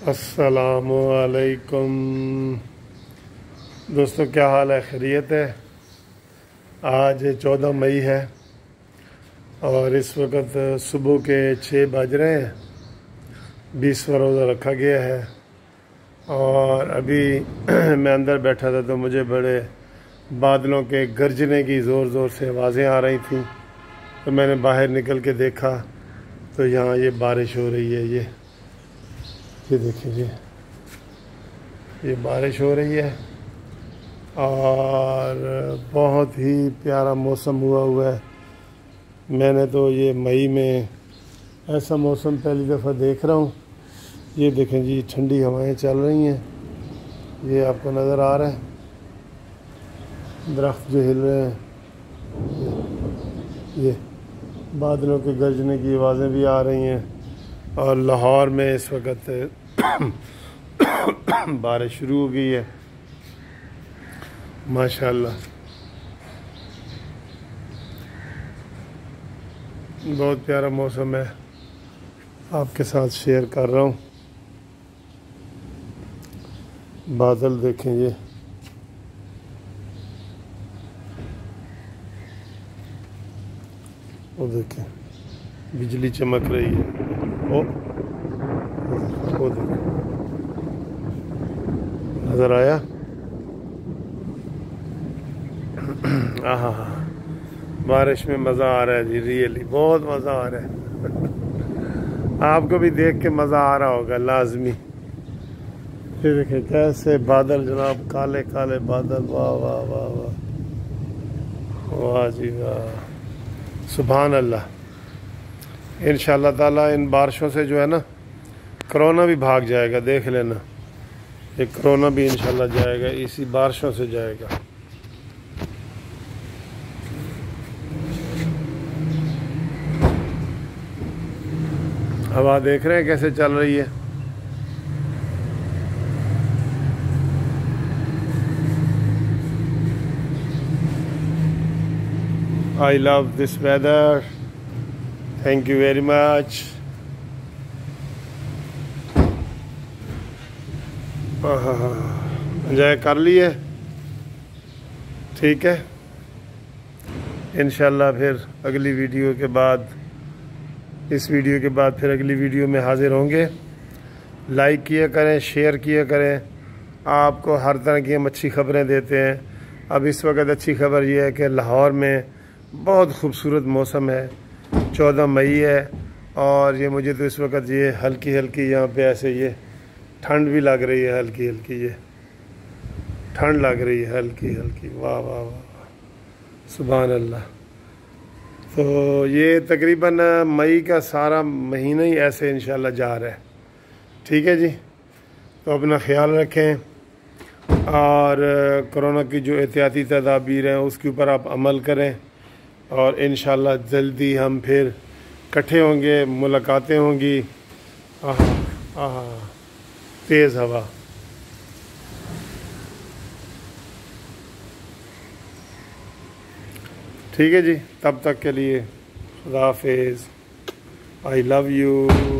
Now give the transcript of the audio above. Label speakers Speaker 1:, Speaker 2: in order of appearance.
Speaker 1: अस्सलामुअलैकुम दोस्तों, क्या हाल है? खैरियत है। आज 14 मई है और इस वक्त सुबह के 6 बज रहे हैं। 20वां रोज़ा रखा गया है और अभी मैं अंदर बैठा था तो मुझे बड़े बादलों के गरजने की ज़ोर ज़ोर से आवाज़ें आ रही थीं। तो मैंने बाहर निकल के देखा तो यहाँ ये बारिश हो रही है। ये देखिए, ये बारिश हो रही है और बहुत ही प्यारा मौसम हुआ है। मैंने तो ये मई में ऐसा मौसम पहली दफ़ा देख रहा हूँ। ये देखें जी, ठंडी हवाएं चल रही हैं। ये आपको नज़र आ रहा है, दरख्त जो हिल रहे हैं। ये बादलों के गरजने की आवाज़ें भी आ रही हैं और लाहौर में इस वक्त बारिश शुरू हो गई है माशाल्लाह। बहुत प्यारा मौसम है, आपके साथ शेयर कर रहा हूँ। बादल देखें, ये वो देखें, बिजली चमक रही है। वो देखें, नज़र आया? आहा, बारिश में मज़ा आ रहा है जी, रियली बहुत मज़ा आ रहा है। आपको भी देख के मज़ा आ रहा होगा लाजमी। ये देखें कैसे बादल जनाब, काले काले बादल। वाह वाह वाह वाह, वाह जी वाह, सुभान अल्लाह। इंशाअल्लाह ताला इन बारिशों से जो है ना, कोरोना भी भाग जाएगा। देख लेना, ये कोरोना भी इंशाअल्लाह जाएगा, इसी बारिशों से जाएगा। हवा देख रहे हैं कैसे चल रही है। I love this weather. Thank you very much. Enjoy कर लिए? ठीक है, इंशाल्लाह फिर अगली वीडियो के बाद, इस वीडियो के बाद फिर अगली वीडियो में हाजिर होंगे। लाइक किया करें, शेयर किया करें। आपको हर तरह की हम अच्छी खबरें देते हैं। अब इस वक्त अच्छी खबर यह है कि लाहौर में बहुत खूबसूरत मौसम है। 14 मई है और ये मुझे तो इस वक्त ये हल्की हल्की यहाँ पे ऐसे ये ठंड भी लग रही है, हल्की हल्की ये ठंड लग रही है, हल्की हल्की। वाह वाह वाह, सुभान अल्लाह। तो ये तकरीबन मई का सारा महीना ही ऐसे इंशाल्लाह जा रहा है। ठीक है जी, तो अपना ख्याल रखें और कोरोना की जो एहतियाती तदाबीर हैं उसके ऊपर आप अमल करें और इंशाल्लाह जल्दी हम फिर इकट्ठे होंगे, मुलाकातें होंगी। आहा आहा, तेज़ हवा। ठीक है जी, तब तक के लिए खुदा हाफिज़। I love you.